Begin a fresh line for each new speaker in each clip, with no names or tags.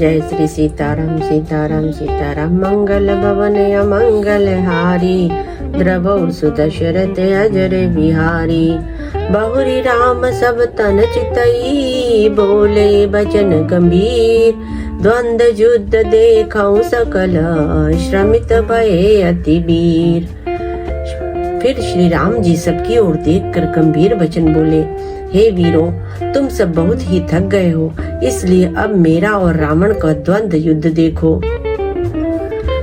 जय श्री सीताराम सीताराम सीताराम। मंगल भवन अमंगल हारी, द्रवौ सुदशरथ अजर बिहारी। बहुरी राम सब तन चितई, बोले बचन गंभीर। द्वंद युद्ध देखौ सकल, श्रमित भये अति वीर। फिर श्री राम जी सबकी ओर देखकर गंभीर वचन बोले, हे वीरों, तुम सब बहुत ही थक गए हो, इसलिए अब मेरा और रावण का द्वंद युद्ध देखो।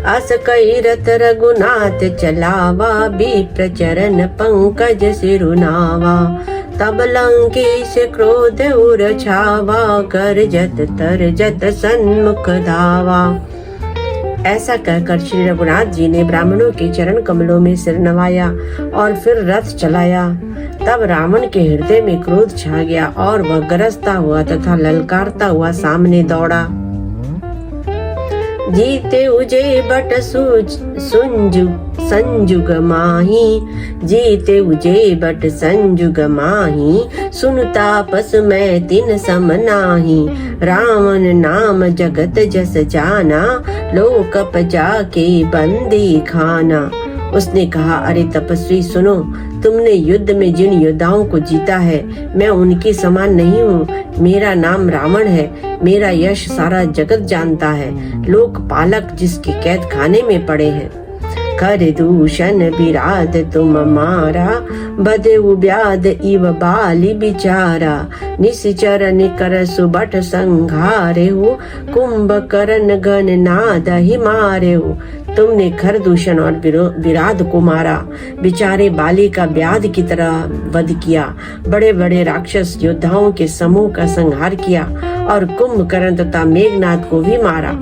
अस कई रथ रघुनाथ चलावा, विप्र चरण पंकज सिरुनावा। तब लंकेश क्रोध उर छावा, गर्जत तरजत सन्मुख धावा। ऐसा कहकर श्री रघुनाथ जी ने ब्राह्मणों के चरण कमलों में सिर नवाया और फिर रथ चलाया। तब रावण के हृदय में क्रोध छा गया और वह गरजता हुआ तथा ललकारता हुआ सामने दौड़ा। जीते उजे बट संजुग माही, जीते उजे बट संजुग माही। सुन तापस मैं तिन सम नाही, रावण नाम जगत जस जाना। लोकप जाके बंदी खाना। उसने कहा, अरे तपस्वी सुनो, तुमने युद्ध में जिन योद्धाओं को जीता है, मैं उनके समान नहीं हूँ। मेरा नाम रावण है, मेरा यश सारा जगत जानता है। लोकपालक जिसके कैद खाने में पड़े हैं। कर दूषण विराध तुम मारा, बधेउ व्याध इव बाली बिचारा। निश्चर निकर सुबट संघारे हो, कुंभकर्ण गण नाद ही मारे हो। तुमने खर दूषण और विराध को मारा, बिचारे बाली का व्याध की तरह वध किया। बड़े बड़े राक्षस योद्धाओं के समूह का संहार किया और कुंभकर्ण तथा मेघनाथ को भी मारा।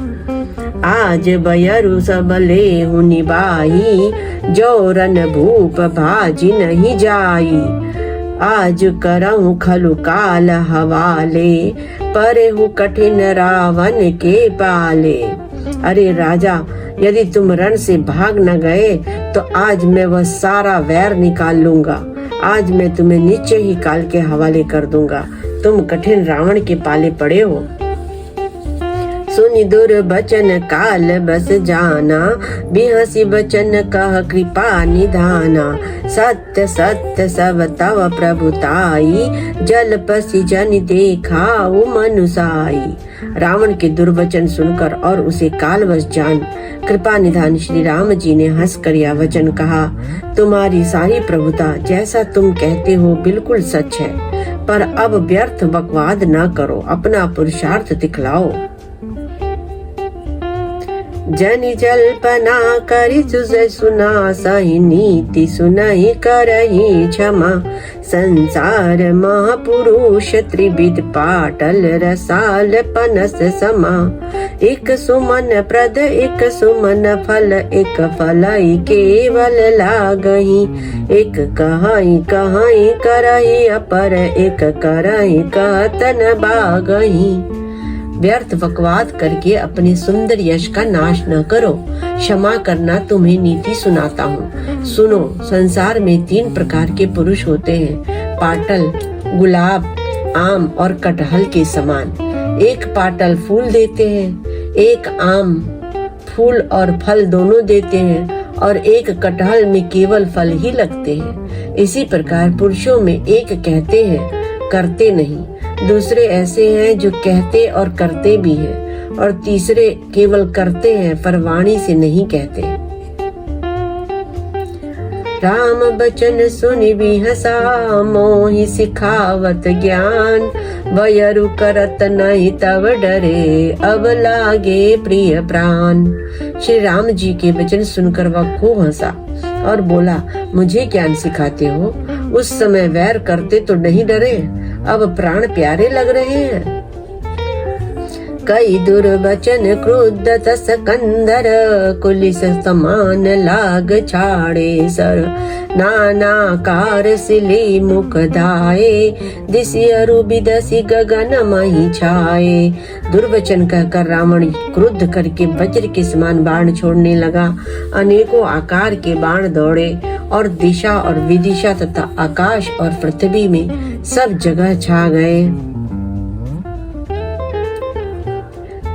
आज बयरु सब लेहु निबाही, जोरन भूप भाजी नहीं जाई। आज करहु खलु काल हवाले, परेहु कठिन रावण के पाले। अरे राजा, यदि तुम रण से भाग न गए तो आज मैं वह सारा वैर निकाल लूंगा। आज मैं तुम्हें निश्चय ही काल के हवाले कर दूंगा। तुम कठिन रावण के पाले पड़े हो। सुनि दुर बचन काल बस जाना, बिहसी बचन कह कृपा निधाना। सत्य सत्य सब तव प्रभुताई, जल पसी जन देखाऊ मनुसाई। रावण के दुर्वचन सुनकर और उसे कालवश जान कृपा निधान श्री राम जी ने हंसकर यह वचन कहा, तुम्हारी सारी प्रभुता जैसा तुम कहते हो बिल्कुल सच है, पर अब व्यर्थ बकवाद न करो, अपना पुरुषार्थ दिखलाओ। जनि जल्पना करि सुजय सुना, सही नीति सुनहि करहि क्षमा। संसार महापुरुष त्रिविध, पाटल रसाल पनस समा। एक सुमन प्रद एक सुमन फल, एक फलई केवल लागहि। एक कहाई कहाई करहि अपर, एक करहि कहतन बागहि। व्यर्थ बकवाद करके अपने सुंदर यश का नाश न करो। क्षमा करना तुम्हें नीति सुनाता हूँ। सुनो, संसार में 3 प्रकार के पुरुष होते हैं, पाटल, गुलाब, आम और कटहल के समान। एक पाटल फूल देते हैं, एक आम फूल और फल दोनों देते हैं और एक कटहल में केवल फल ही लगते हैं। इसी प्रकार पुरुषों में एक कहते हैं, करते नहीं। दूसरे ऐसे हैं जो कहते और करते भी हैं, और तीसरे केवल करते हैं पर वाणी से नहीं कहते। राम बचन सुनि बिहसा, मोहि सिखावत ज्ञान। बयरु करत नहीं तब डरे, अब लागे प्रिय प्राण। श्री राम जी के वचन सुनकर वह खूब हंसा और बोला, मुझे ज्ञान सिखाते हो? उस समय वैर करते तो नहीं डरे, अब प्राण प्यारे लग रहे हैं। कई दुर्वचन क्रुद्ध तस कंदर, कुलिस समान लाग छाड़े सर। नाना कार सिली मुख धाये, दिसि अरु बिदसि गगन मही छाए। दुर्वचन कहकर रावण क्रुद्ध करके वज्र के समान बाण छोड़ने लगा। अनेकों आकार के बाण दौड़े और दिशा और विदिशा तथा आकाश और पृथ्वी में सब जगह छा गए।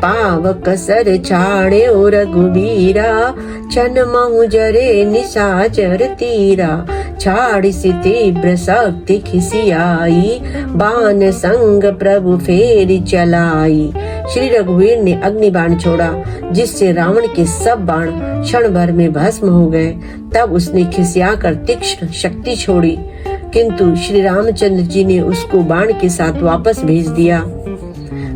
पावक सर छाड़े ओ रघुबीरा, छन महु जरे निशाचर तीरा। छाड़ सी तीव्र शक्ति खिसियाई, बाण संग प्रभु फेरी चलाई। श्री रघुवीर ने अग्नि बाण छोड़ा, जिससे रावण के सब बाण क्षण भर में भस्म हो गए। तब उसने खिसियाकर तीक्ष्ण शक्ति छोड़ी, किंतु श्री रामचंद्र जी ने उसको बाण के साथ वापस भेज दिया।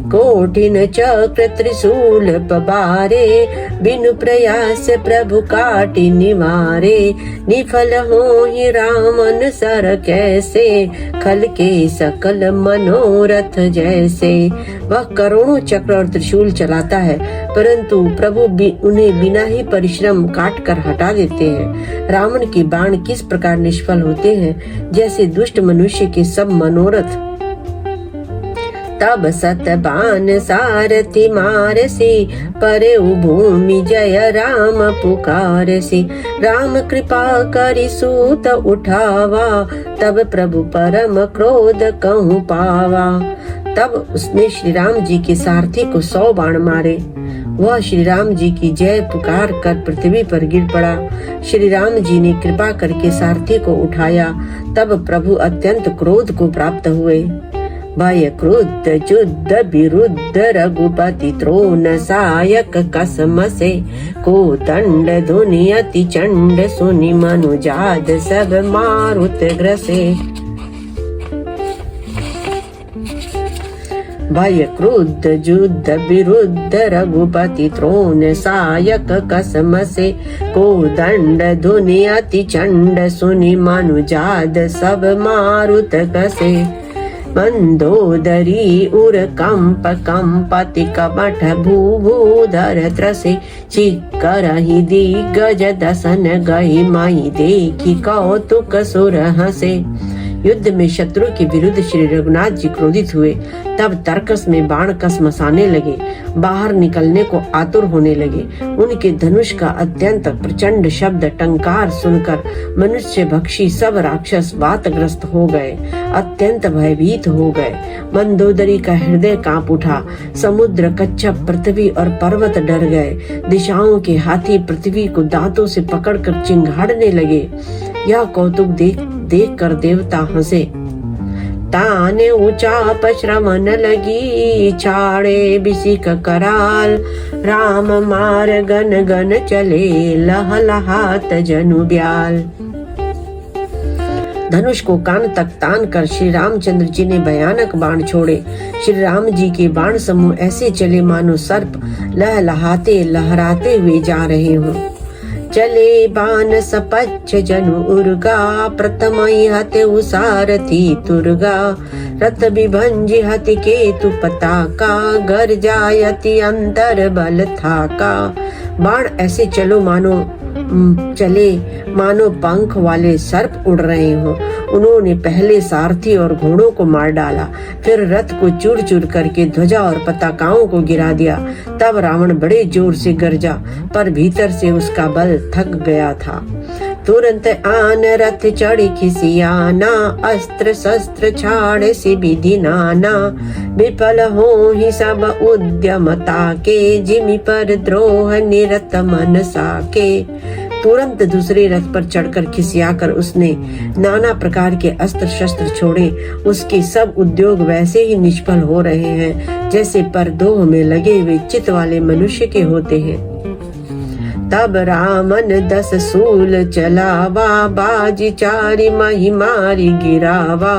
कोटिन चक्र त्रिशूल पबारे, बिनु प्रयास प्रभु काटि निवारे। निफल होहि रावण सर कैसे, खल के सकल मनोरथ जैसे। वह करोड़ों चक्र और त्रिशूल चलाता है, परंतु प्रभु उन्हें बिना ही परिश्रम काट कर हटा देते हैं। रावण के बाण किस प्रकार निष्फल होते हैं, जैसे दुष्ट मनुष्य के सब मनोरथ। तब सत बान सारथी मारसी, परे भूमि जय राम पुकारसी। राम कृपा करि सूत उठावा, तब प्रभु परम क्रोध कहूँ पावा। तब उसने श्री राम जी के सारथी को 100 बाण मारे। वह श्री राम जी की जय पुकार कर पृथ्वी पर गिर पड़ा। श्री राम जी ने कृपा करके सारथी को उठाया। तब प्रभु अत्यंत क्रोध को प्राप्त हुए। भय क्रुद्ध युद्ध विरुद्ध रघुपति त्रोण सायक कसम से। कोदंड धुनि अति चंड सुनि मनुजाद सब मारुत ग्रसे। भय क्रुद्ध युद्ध विरुद्ध रघुपति त्रोण सायक कसम से। कोदंड धुनि अति चंड सुनि मनुजाद सब मारुत ग्रसे। मंदोदरी उर कंप कंपति कपट भूभूधर त्रसे। चिक्करहि दिग्गज दसन गहि माही देखी कौतुक सुर हसे। युद्ध में शत्रु के विरुद्ध श्री रघुनाथ जी क्रोधित हुए। तब तर्कस में बाण कस मसाने लगे, बाहर निकलने को आतुर होने लगे। उनके धनुष का अत्यंत प्रचंड शब्द टंकार सुनकर मनुष्य भक्षी सब राक्षस वातग्रस्त हो गए, अत्यंत भयभीत हो गए। मंदोदरी का हृदय कांप उठा। समुद्र, कच्छप, पृथ्वी और पर्वत डर गए। दिशाओं के हाथी पृथ्वी को दांतों से पकड़कर चिंगाड़ने लगे। यह कौतुक देख कर देवता हंसे। ताने ऊंचा श्रवण लगी, छाड़े बिसिक कराल। राम मार गन गन चले, लह लहात जनु ब्याल। धनुष को कान तक तान कर श्री रामचंद्र जी ने भयानक बाण छोड़े। श्री राम जी के बाण समूह ऐसे चले मानो सर्प लह लहाते लहराते हुए जा रहे हों। चले बाण सपच्छ जनु उर्गा, प्रथम हते सारथी तुर्गा। रथ विभंजि हति केतु पताका, गर्जायति अंतर बल थाका। बाण ऐसे चले मानो पंख वाले सर्प उड़ रहे हों। उन्होंने पहले सारथी और घोड़ों को मार डाला, फिर रथ को चूर चूर करके ध्वजा और पताकाओं को गिरा दिया। तब रावण बड़े जोर से गरजा, पर भीतर से उसका बल थक गया था। तुरंत आन रथ चढ़ी खिसियाना, अस्त्र शस्त्र छाड़े सी विधि नाना। विफल हो ही सब उद्यमता के, जिमि पर द्रोह निरत मन साके। तुरंत दूसरे रथ पर चढ़कर खिसियाकर उसने नाना प्रकार के अस्त्र शस्त्र छोड़े। उसके सब उद्योग वैसे ही निष्फल हो रहे हैं, जैसे परदोह में लगे हुए चित वाले मनुष्य के होते हैं। तब रामन 10 सूल चलावा, बाजी चारि मही मारी गिरावा।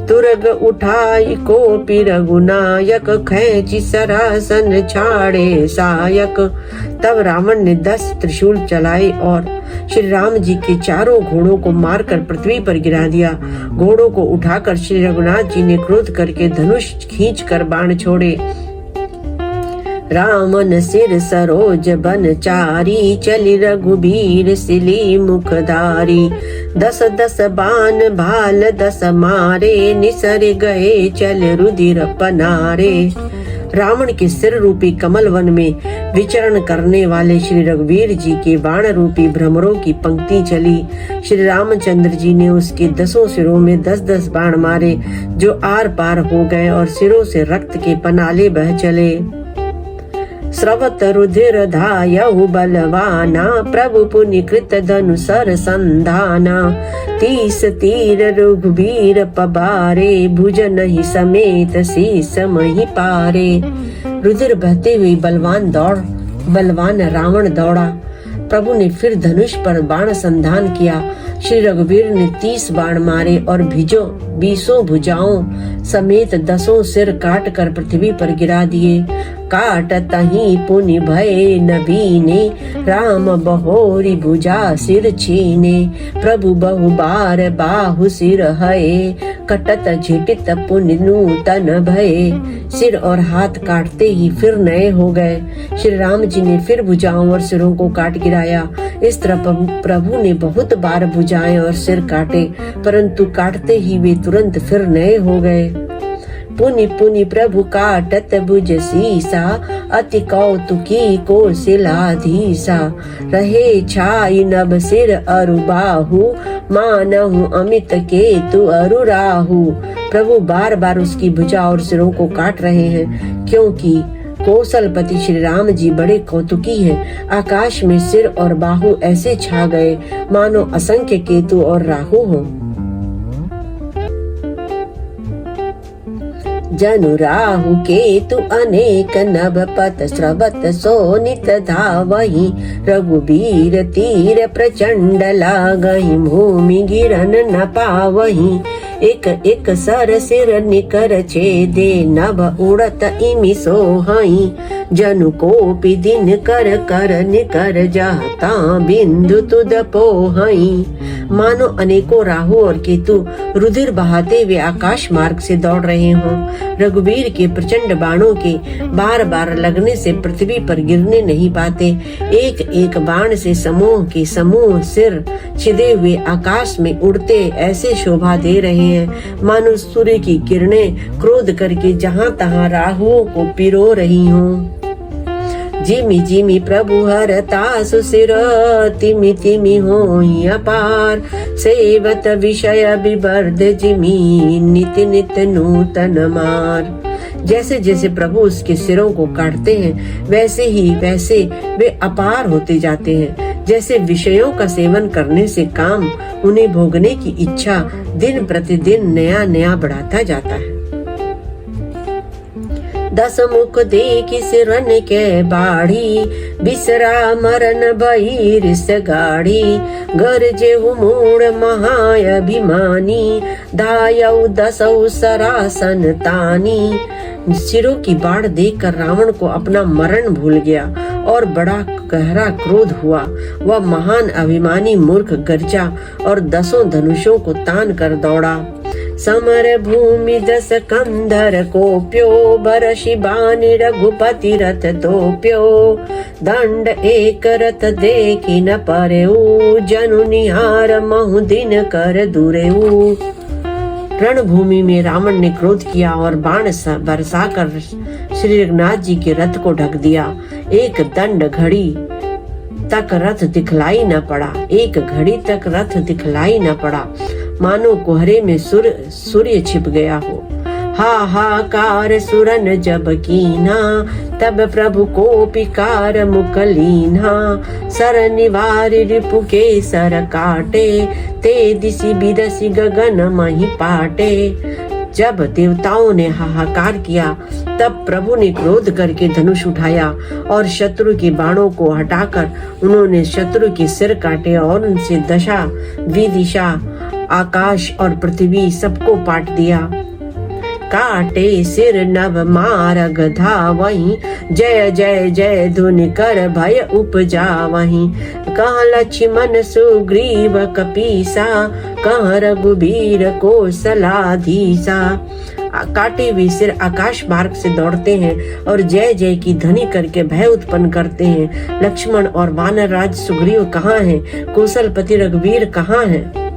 तुरग उठाई कोपि रघुनायक, खैंची सरासन छाड़े सायक। तब रावण ने 10 त्रिशूल चलाए और श्री राम जी के चारों घोड़ों को मारकर पृथ्वी पर गिरा दिया। घोड़ों को उठाकर श्री रघुनाथ जी ने क्रोध करके धनुष खींचकर बाण छोड़े। रामन सिर सरोज बन चारी, चली रघुबीर सिली मुखधारी। 10 बाण भाल 10 मारे, निसर गए चल रुधिर पनारे। रावण के सिर रूपी कमल वन में विचरण करने वाले श्री रघुवीर जी के बाण रूपी भ्रमरों की पंक्ति चली। श्री रामचंद्र जी ने उसके 10 सिरों में 10 बाण मारे, जो आर पार हो गए और सिरों से रक्त के पनाले बह चले। स्रवत रुधिर धायउ बलवाना, प्रभु पुनि कृत धनुसर संधाना। 30 तीर रघुबीर पबारे, भुज नहीं समेत शीस मही पारे। रुधिर बहते हुए बलवान रावण दौड़ा। प्रभु ने फिर धनुष पर बाण संधान किया। श्री रघुवीर ने 30 बाण मारे और 20 भुजाओं समेत 10 सिर काट कर पृथ्वी पर गिरा दिए। काटत ही पुनि भय नबीने, राम बहोरी भुजा सिर छीने। प्रभु बहु बार बाहु सिर हये, कटत झिटित पुनि नूतन भये। सिर और हाथ काटते ही फिर नए हो गए। श्री राम जी ने फिर भुजाओं और सिरों को काट गिराया। इस तरह प्रभु ने बहुत बार भुजाएं और सिर काटे, परंतु काटते ही वे तुरंत फिर नए हो गए। पुनि पुनि प्रभु काटत भुज सीसा, अति कौतुकी कौशलाधीसा। रहे छाई नभ सिर अरु बाहु, मानहु अमित केतु अरु राहु। प्रभु बार बार उसकी भुजा और सिरों को काट रहे हैं, क्योंकि कौशलपति श्री राम जी बड़े कौतुकी हैं। आकाश में सिर और बाहु ऐसे छा गए मानो असंख्य केतु और राहु हो। जनु राहु केतु अनेक नभ पत, स्रवत सोनित धावहि। रघुबीर तीर प्रचंड लागहि, भूमि गिरन न पावहि। एक एक सर सिर निकर छेदे, नभ उड़त इमि सोहई। जनु कोपि दिन कर कर निकर जाता, बिंदु तुद पोहई। मानो अनेकों राहु और केतु रुधिर बहाते हुए आकाश मार्ग से दौड़ रहे हों। रघुवीर के प्रचंड बाणों के बार बार लगने से पृथ्वी पर गिरने नहीं पाते। एक एक बाण से समूह के समूह सिर छिदे हुए आकाश में उड़ते ऐसे शोभा दे रहे हैं, मानो सूर्य की किरणें क्रोध करके जहाँ तहाँ राहुओं को पिरो रही हों। जिमि जिमि प्रभु हरता सुसिर, तिमि तिमि होई अपार। सेवत विषय विवर्ध जिमि, नित नित नूतन मार। जैसे जैसे प्रभु उसके सिरों को काटते हैं, वैसे वे अपार होते जाते हैं। जैसे विषयों का सेवन करने से काम, उन्हें भोगने की इच्छा दिन प्रतिदिन नया नया बढ़ाता जाता है। 10 मुख देखि सिरन के बाढ़ी, बिसरा मरन भई रिस गाढ़ी। गरजे मूड महाय अभिमानी, धायउ 10 सरासन तानी। सिरों की बाढ़ देखकर रावण को अपना मरण भूल गया और बड़ा गहरा क्रोध हुआ। वह महान अभिमानी मूर्ख गरजा और 10 धनुषों को तान कर दौड़ा। समर भूमि 10 कंधर कोप्यो, बरषि बानि रघुपति रथ तोप्यो। दंड एक रथ देखि न परेऊ, जनु निहार महु दिन कर दुरेऊ। रणभूमि में रावण ने क्रोध किया और बाण बरसाकर श्री रघुनाथ जी के रथ को ढक दिया। एक घड़ी तक रथ दिखलाई न पड़ा, मानो कोहरे में सूर्य छिप गया हो। हाहाकार सुरन जब कीना, तब प्रभु को पिकार मुकलीना। सर निवारि रिपु के सर काटे, ते दिशि बिदसि गगन मही पाटे। जब देवताओं ने हाहाकार किया, तब प्रभु ने क्रोध करके धनुष उठाया और शत्रु के बाणों को हटाकर उन्होंने शत्रु के सिर काटे और उनसे दशा विदिशा आकाश और पृथ्वी सबको पाट दिया। काटे सिर नभ मारग धावहि, जय जय जय धुनि कर भय उपजावहि। कहाँ लक्ष्मण सुग्रीव कपीसा, कहाँ रघुबीर कौशलाधीसा। काटे हुए सिर आकाश मार्ग से दौड़ते हैं और जय जय की ध्वनि करके भय उत्पन्न करते हैं। लक्ष्मण और वानर राज सुग्रीव कहाँ हैं? कौशलपति रघुवीर कहाँ हैं?